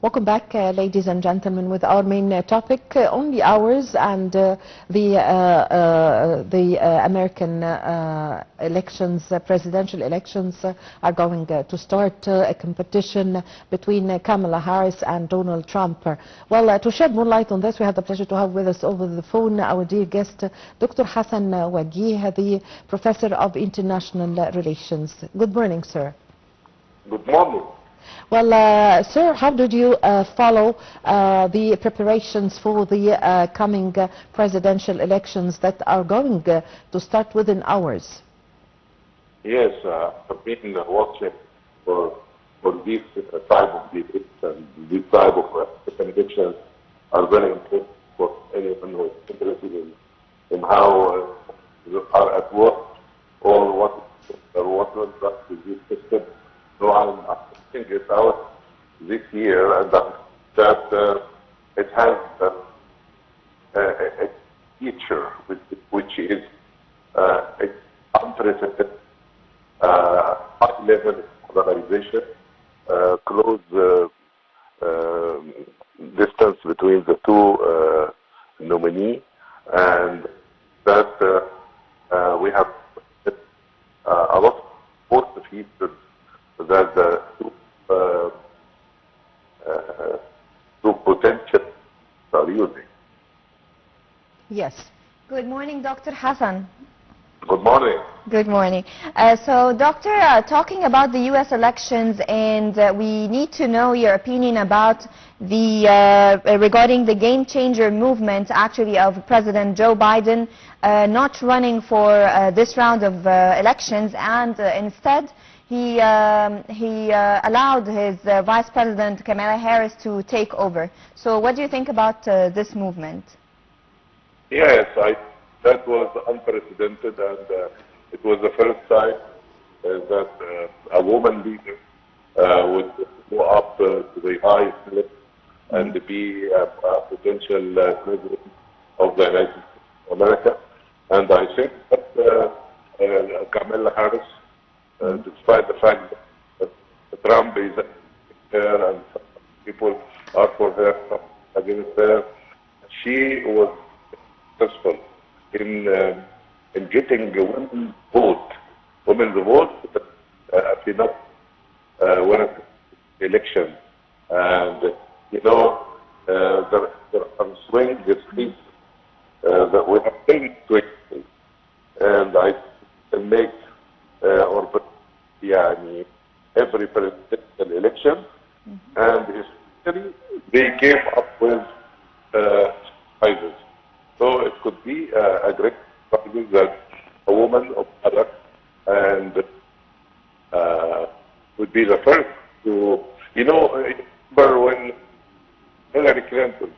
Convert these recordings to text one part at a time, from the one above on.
Welcome back, ladies and gentlemen, with our main topic, only hours, and the American elections, presidential elections, are going to start a competition between Kamala Harris and Donald Trump. Well, to shed more light on this, we have the pleasure to have with us over the phone our dear guest, Dr. Hassan Wagih, the Professor of International Relations. Good morning, sir. Good morning. Well, sir, how did you follow the preparations for the coming presidential elections that are going to start within hours? Yes, I've been watching for this type of debates, and this type of elections are very important for anyone who is interested in how are at work or what will impact this system. So I'm thinking it out this year, and that it has a feature which is unprecedented high level of polarization, close distance between the two nominees, and that we have a lot of important features that the two potential are using. Yes. Good morning, Dr. Hassan. Good morning. Good morning. So, Doctor, talking about the U.S. elections, and we need to know your opinion about the regarding the game changer movement, actually, of President Joe Biden not running for this round of elections, and instead he allowed his Vice President Kamala Harris to take over. So, what do you think about this movement? Yes, that was unprecedented, and it was the first time that a woman leader would go up to the highest level and be a potential president of the United States of America. And I think that Kamala Harris, despite the fact that Trump is there and people are for her, against her, she was successful in getting women's vote. Women's vote enough when election, and you know there are swing states that we have been swing, and I can make every presidential election, and history they came up with prizes. So it could be a great prize that a woman of color and would be the first to, you know, remember when Hillary Clinton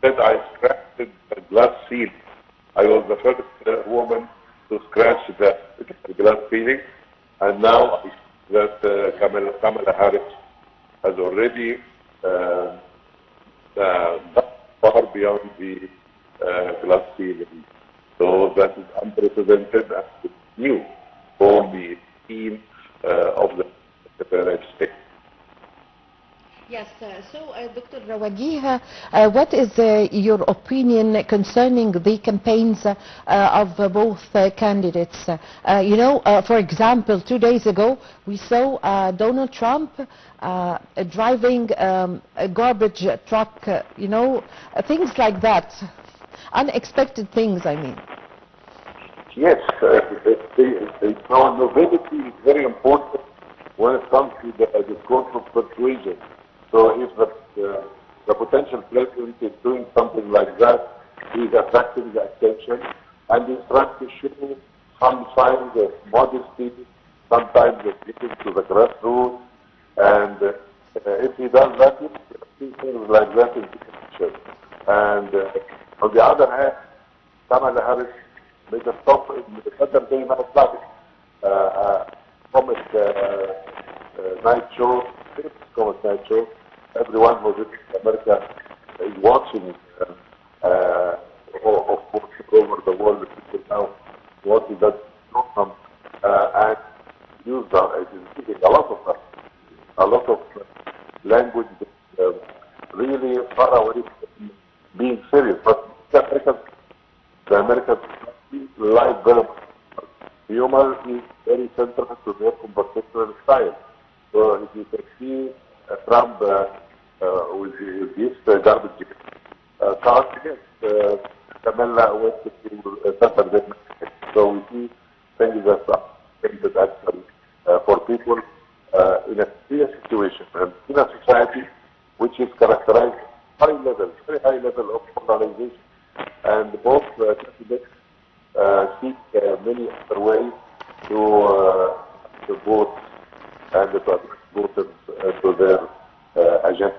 said I scratched the glass ceiling. I was the first woman to scratch the glass ceiling, and now I see that Kamala Harris has already far beyond the glass ceiling. So that is unprecedented and new for the team of the United States. Yes, so Dr. Wagih, what is your opinion concerning the campaigns of both candidates? You know, for example, 2 days ago, we saw Donald Trump driving a garbage truck, you know, things like that. Unexpected things, I mean. Yes, novelty is very important when it comes to the discourse of persuasion. So if the potential president is doing something like that, he's attracting the attention, and he's trying to show some signs of modesty, sometimes of getting to the grassroots, and if he does that, you see things like that in the future. And on the other hand, Kamala Harris made a stop in the Saturday Night Live, comic night show, comic night show. Everyone who lives in America is watching, of course, over the world, people now watching that program, and use it is using a lot of language really far away from being serious. But the Americans like very much. Humor is very central to their conversational style. So if you can see Trump with his garbage card against Camilla West Saturday. So we see things that are painted actually for people in a serious situation and in a society which is characterized high level, very high level of polarization. And both candidates seek many other ways to vote and to attract voters to their agenda.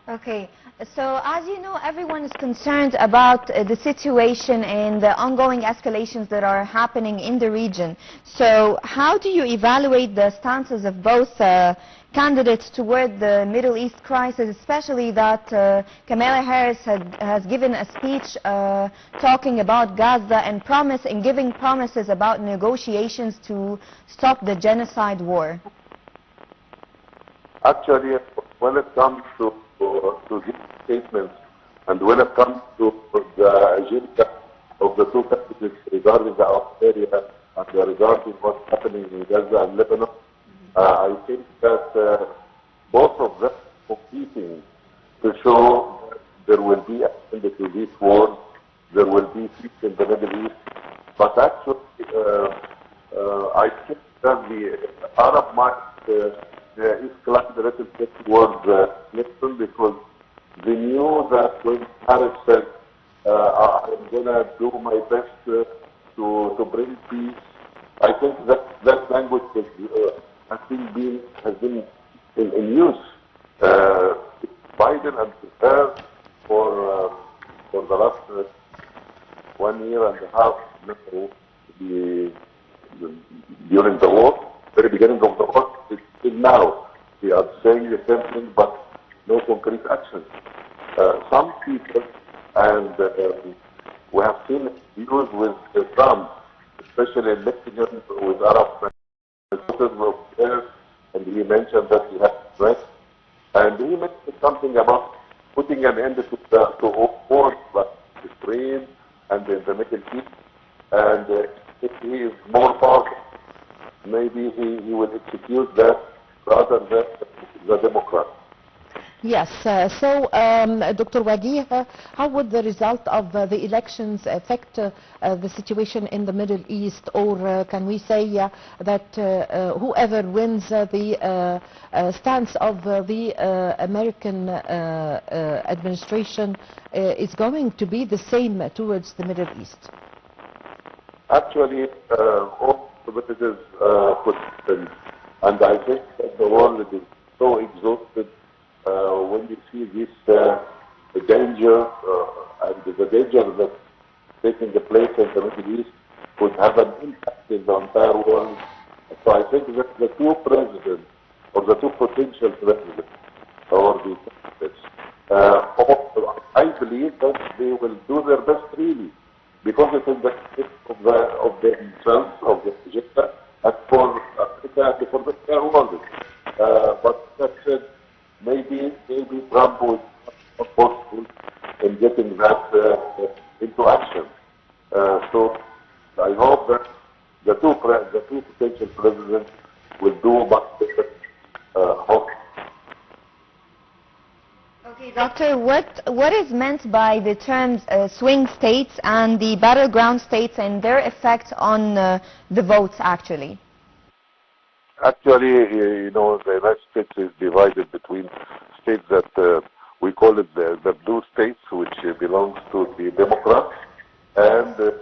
Okay, so as you know, everyone is concerned about the situation and the ongoing escalations that are happening in the region. So how do you evaluate the stances of both candidates toward the Middle East crisis, especially that Kamala Harris has given a speech talking about Gaza and giving promises about negotiations to stop the genocide war? Actually, when it comes to these statements and when it comes to the agenda of the two candidates regarding the area and regarding what's happening in Gaza and Lebanon, I think that both of them competing to show that there will be an end to these wars, there will be peace in the Middle East. But actually, I think that the Arab might is climbed a little bit towards Nixon because they knew that when Harris said, I'm going to do my best to bring peace, I think that language has been in use. Biden and prepared for the last 1 year and a half during the war, very beginning of the war, till now. We are saying the same thing, but no concrete action. Some people, and we have seen views with Trump, especially in Mexico with Arab affairs, and he mentioned that he has threats, and he mentioned something about putting an end to all wars like Ukraine and in the Middle East, and if he is more powerful, maybe he will execute that rather than the Democrats. Yes, Dr. Wagih, how would the result of the elections affect the situation in the Middle East, or can we say that whoever wins the stance of the American administration is going to be the same towards the Middle East? Actually, all competitors put, and I think that the world is so exhausted when you see this the danger and the danger that's taking place in the Middle East could have an impact in the entire world. So I think that the two presidents, or the two potential presidents, or the candidates, I believe that they will do their best really, because it is the case of themselves, of the agenda, and for Africa and for the entire world. But that said, maybe Trump was not possible in getting that into action. So I hope that the two potential presidents will do much better. Okay, Doctor, what is meant by the terms swing states and the battleground states and their effect on the votes actually? Actually, the United States is divided between states that we call it the blue states, which belongs to the Democrats, and the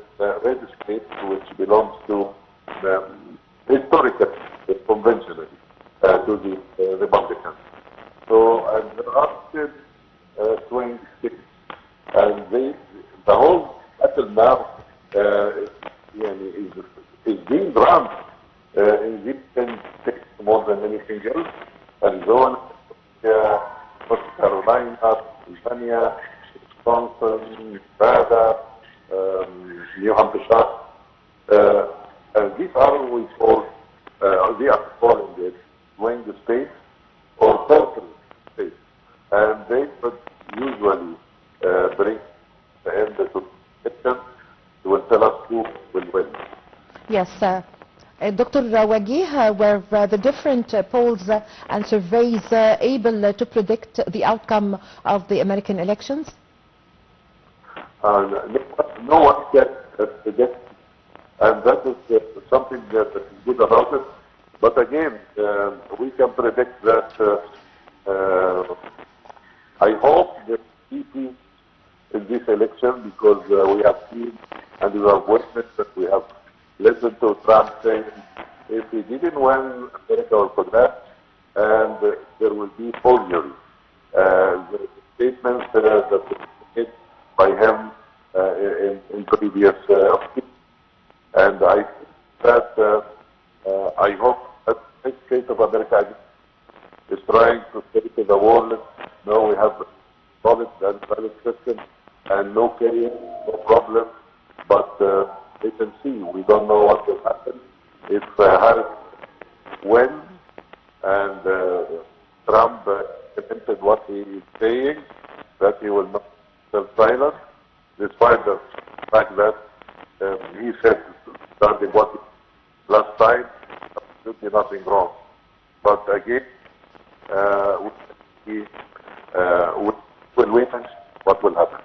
red states, which belongs to the historically, conventionally, to the Republicans. So, and there are still swing states, and the whole battle now is being run in these 10 states more than anything else. Arizona, North Carolina, Pennsylvania, Wisconsin, Nevada, New Hampshire. These are what we call, they are called the swing states or purple states. and they would usually bring the end to election. They will tell us who will win. Yes, Dr. Wagih, were the different polls and surveys able to predict the outcome of the American elections? No one can predict, and that is something that is good about it. But again, we can predict that I hope that PP in this election, because we have seen and we have witnessed that we have listened to Trump saying if he didn't win, America will collapse and there will be forgery. The statements that were made by him in previous and I think that I hope that this state of America is trying to say to the world, no, we have solid and valid system and no chaos, no problem, but we can see, we don't know what will happen if Harris wins and Trump implemented what he is saying, that he will not sell silence, despite the fact that he said, starting what last time, absolutely nothing wrong. But again, we will wait and see what will happen.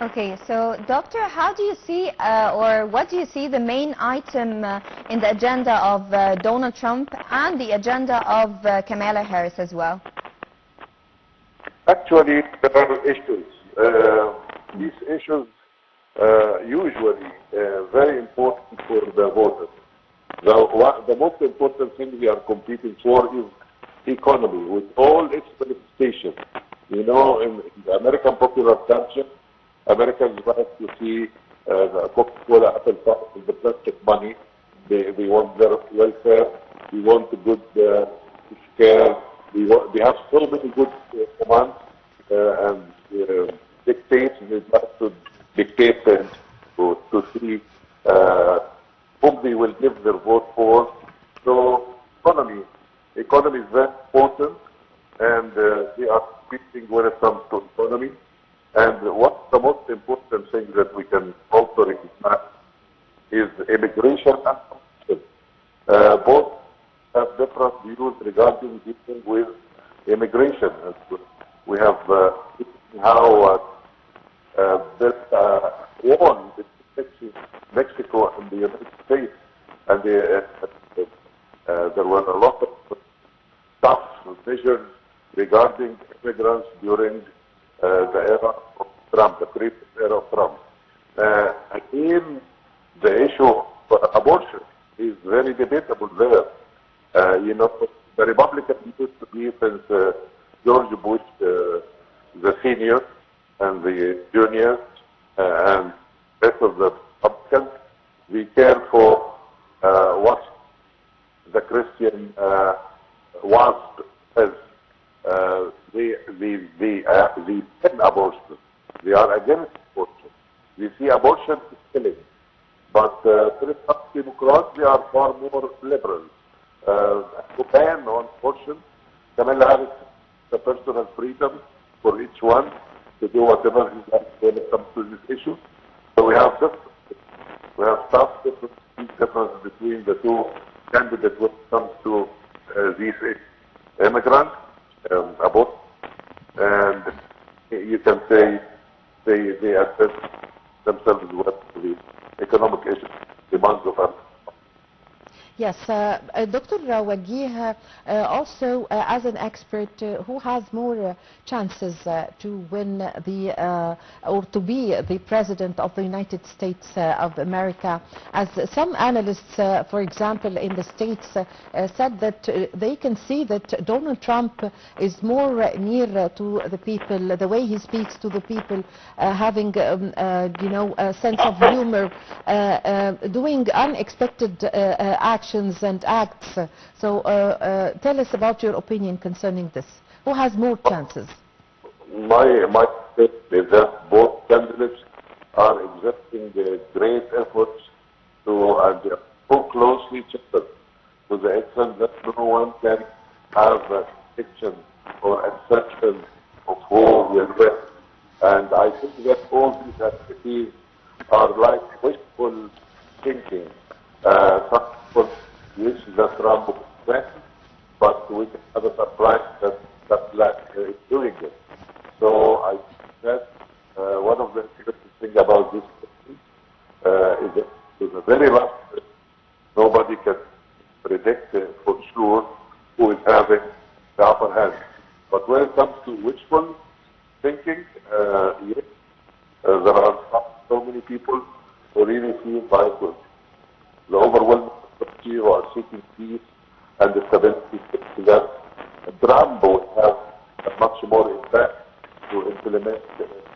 Okay, so Doctor, how do you see or what do you see the main item in the agenda of Donald Trump and the agenda of Kamala Harris as well? Actually, there are issues. These issues usually very important for the voters. The most important thing we are competing for is economy, with all its manifestations. You know, in the American popular culture, Americans like to see the Coca-Cola apple pop with the plastic money. They want their welfare. We want good care. They have so many good commands and dictates. They like to dictate to see whom they will give their vote for. So economy is very important, and they are competing when it comes to economy. And what's the most important thing that we can also recognize is immigration and competition. Both have different views regarding dealing with immigration. We have seen how there's war between Mexico and the United States, and there were a lot of tough measures regarding immigrants during the era of Trump, the previous era of Trump. Again, the issue of abortion is very debatable there. You know, the Republicans used to be since George Bush, the senior and the junior, and rest of the Republicans, we care for what the Christian wants as the end abortion. They are against abortion. They see abortion as killing. But for some Democrats, they are far more liberal. To ban on abortion, Kamala Harris, the personal freedom for each one to do whatever he likes when it comes to this issue. So we have tough differences between the two candidates when it comes to these immigrants, abortion, and you can say they address themselves with the economic issues, demands of us. Yes, Dr. Wagih, also as an expert, who has more chances to win or to be the President of the United States of America? As some analysts, for example, in the States said that they can see that Donald Trump is more near to the people, the way he speaks to the people, having, a sense of humor, doing unexpected actions and acts. So tell us about your opinion concerning this. Who has more chances? My take is that both candidates are exerting great efforts to so close to each other to the extent that no one can have a prediction or exception of who we are with. And I think that all these activities are like wishful thinking. Some people wish that Trump would win, but we can have a surprise that black is doing it. So I think that one of the interesting things about this is that to the very last, nobody can predict for sure who is having the upper hand. But when it comes to wishful thinking, yes, there are so many people who really feel like the overwhelming majority who are seeking peace and the stability that Trump would have a much more impact to implement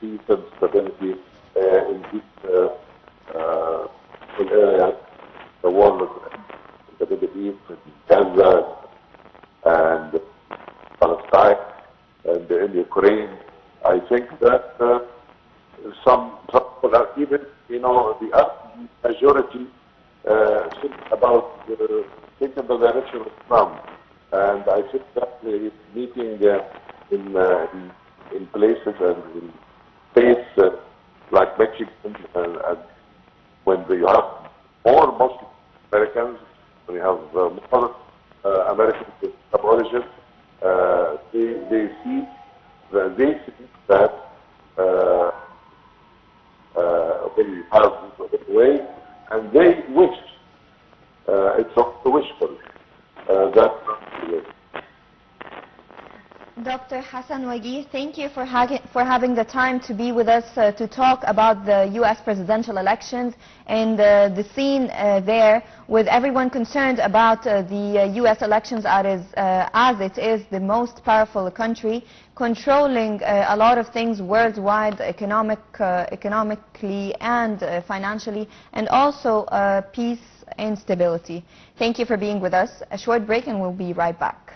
peace and stability in these areas, the world, the Middle East, and Gaza, and Palestine, and in Ukraine. I think that some people are even, the majority think about thinking the direction of Trump. And I think that meeting in places and in states like Mexico, and when you have more Muslim Americans, when you have more Americans with some origin, they see that they have a way, and they wish. It's not wishful. That's the way. Dr. Hassan Wagih, thank you for having the time to be with us to talk about the U.S. presidential elections and the scene there, with everyone concerned about the U.S. elections as it is the most powerful country, controlling a lot of things worldwide, economically and financially, and also peace and stability. Thank you for being with us. A short break and we'll be right back.